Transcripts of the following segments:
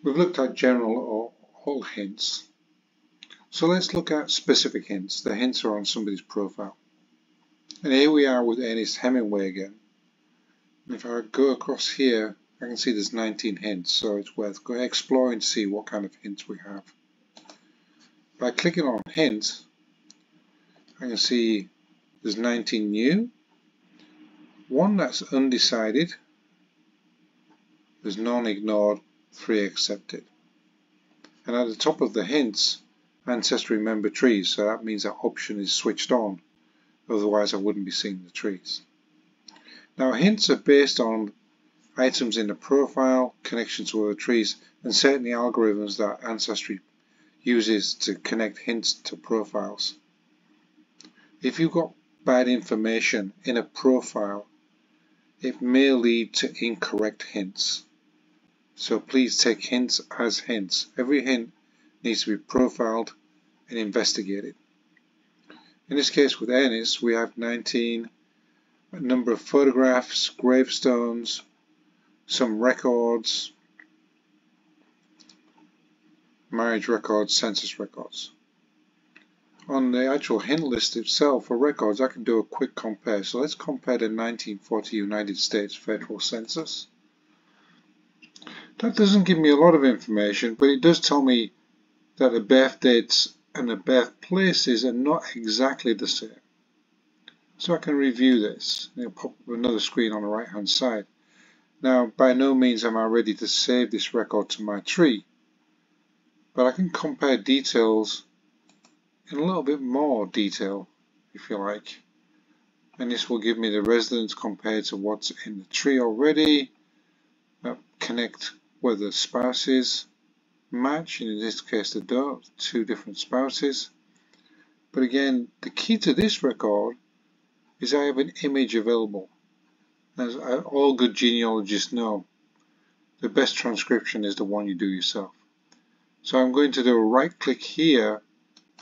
We've looked at general or all hints. So let's look at specific hints. The hints are on somebody's profile. And here we are with Ernest Hemingway again. And if I go across here, I can see there's 19 hints, so it's worth going exploring to see what kind of hints we have. By clicking on hint, I can see there's 19 new, one that's undecided, there's none ignored, 3 accepted. And at the top of the hints, ancestry member trees, so that means that option is switched on, otherwise I wouldn't be seeing the trees. Now hints are based on items in the profile, connections to other trees, and certainly algorithms that Ancestry uses to connect hints to profiles. If you've got bad information in a profile, it may lead to incorrect hints. So please take hints as hints. Every hint needs to be profiled and investigated. In this case with Ernest, we have 19, a number of photographs, gravestones, some records, marriage records, census records. On the actual hint list itself for records, I can do a quick compare. So let's compare the 1940 United States Federal Census. That doesn't give me a lot of information, but it does tell me that the birth dates and the birth places are not exactly the same. So I can review this. It'll pop up another screen on the right hand side. Now, by no means am I ready to save this record to my tree, but I can compare details in a little bit more detail, if you like. And this will give me the residents compared to what's in the tree already, connect whether spouses match, in this case they don't, 2 different spouses. But again, the key to this record is I have an image available. As all good genealogists know, the best transcription is the one you do yourself. So I'm going to do a right click here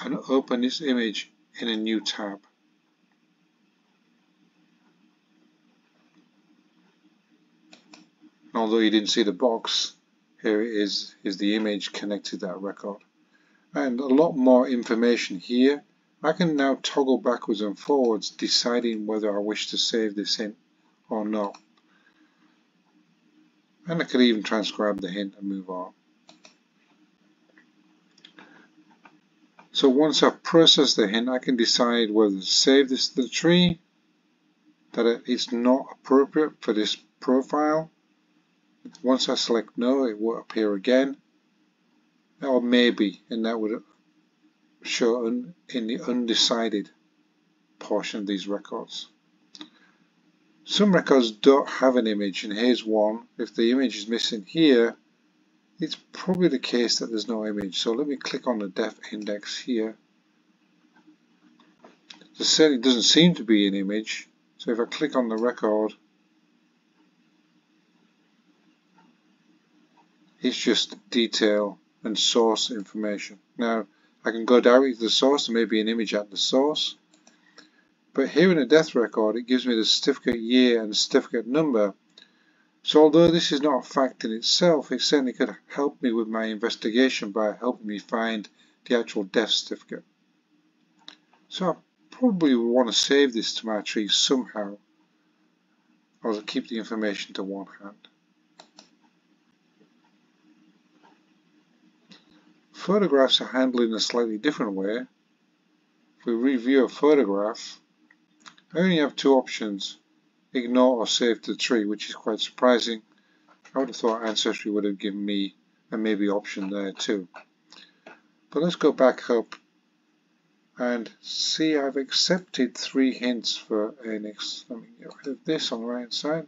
and open this image in a new tab. Although you didn't see the box, here it is the image connected to that record. And a lot more information here. I can now toggle backwards and forwards, deciding whether I wish to save this hint or not. And I could even transcribe the hint and move on. So once I've processed the hint, I can decide whether to save this to the tree, that it's not appropriate for this profile. Once I select no, it will appear again, or maybe, and that would show in the undecided portion of these records. Some records don't have an image, and here's one. If the image is missing here, it's probably the case that there's no image. So let me click on the death index here. There certainly doesn't seem to be an image. So if I click on the record, it's just detail and source information. Now I can go directly to the source. There may be an image at the source. But here in the death record, it gives me the certificate year and the certificate number. So although this is not a fact in itself, it certainly could help me with my investigation by helping me find the actual death certificate. So I probably would want to save this to my tree somehow, or keep the information to one hand. Photographs are handled in a slightly different way. If we review a photograph, I only have 2 options: ignore or save to the tree, which is quite surprising. I would have thought Ancestry would have given me a maybe option there too. But let's go back up and see I've accepted 3 hints for Ernest. Let me get rid of this on the right hand side.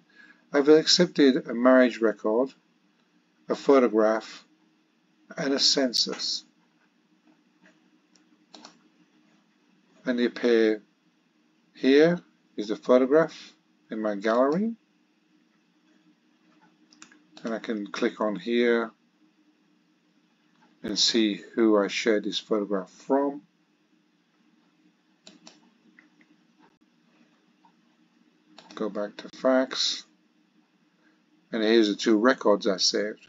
I've accepted a marriage record, a photograph, and a census. And they appear here is the photograph in my gallery. And I can click on here and see who I shared this photograph from. Go back to facts. And here's the 2 records I saved.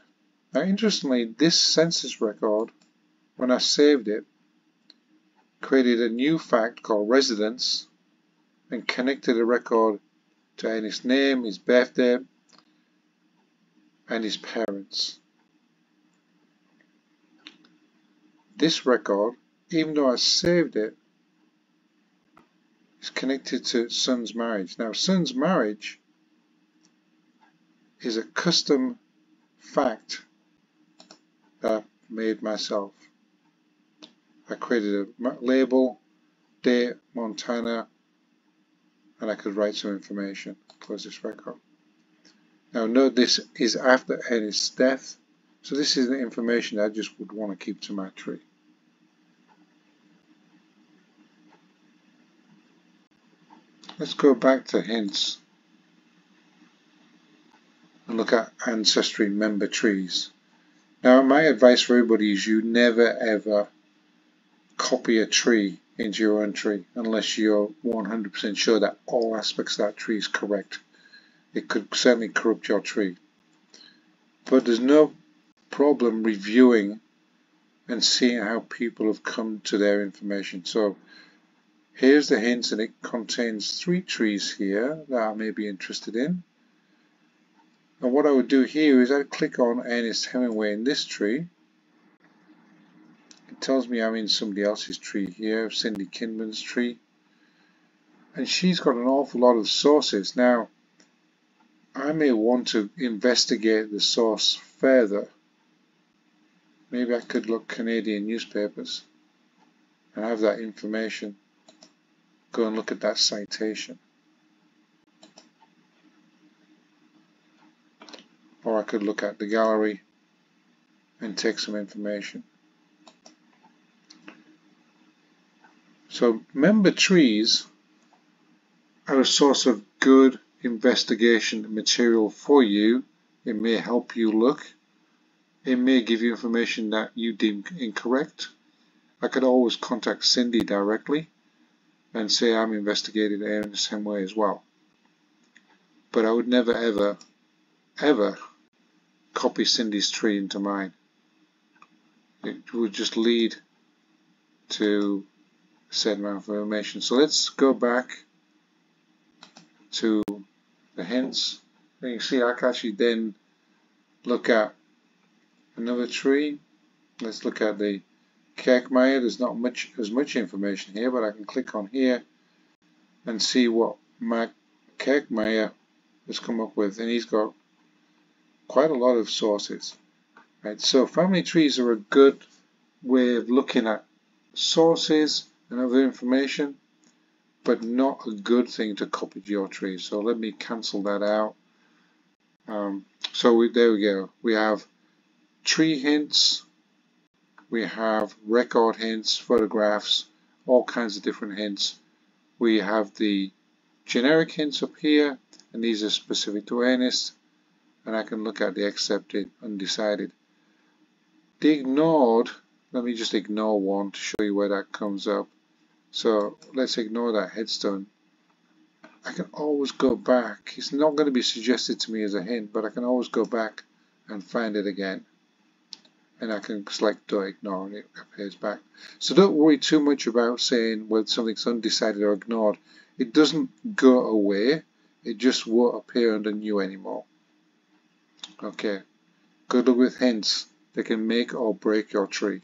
Now interestingly, this census record, when I saved it, created a new fact called residence and connected the record to his name, his birthday, and his parents. This record, even though I saved it, is connected to son's marriage. Now, son's marriage is a custom fact that I made myself. I created a label, date, Montana, and I could write some information. Close this record. Now note this is after Ernest's death, so this is the information I just would want to keep to my tree. Let's go back to hints and look at ancestry member trees. Now my advice for everybody is you never ever copy a tree into your own tree unless you're 100% sure that all aspects of that tree is correct. It could certainly corrupt your tree. But there's no problem reviewing and seeing how people have come to their information. So here's the hints, and it contains 3 trees here that I may be interested in. And what I would do here is I'd click on Ernest Hemingway in this tree. It tells me I'm in somebody else's tree here, Cindy Kinman's tree. And she's got an awful lot of sources. Now, I may want to investigate the source further. Maybe I could look Canadian newspapers and have that information. Go and look at that citation. Or I could look at the gallery and take some information. So member trees are a source of good investigation material for you. It may help you look. It may give you information that you deem incorrect. I could always contact Cindy directly and say I'm investigating Ernest Hemingway as well. But I would never ever copy Cindy's tree into mine. It would just lead to a certain amount of information. So let's go back to the hints. And you see I can actually then look at another tree. Let's look at the Kirkmeyer. There's not as much information here, but I can click on here and see what Mac Kirkmeyer has come up with, and he's got quite a lot of sources. Right, so family trees are a good way of looking at sources and other information, but not a good thing to copy to your tree. So let me cancel that out. There we go. We have tree hints, we have record hints, photographs, all kinds of different hints. We have the generic hints up here, and these are specific to Ernest, and I can look at the accepted, undecided. The ignored, let me just ignore one to show you where that comes up. So let's ignore that headstone. I can always go back. It's not going to be suggested to me as a hint, but I can always go back and find it again. And I can select don't ignore and it appears back. So don't worry too much about saying whether something's undecided or ignored. It doesn't go away. It just won't appear under new anymore. Okay. Good luck with hints. They can make or break your tree.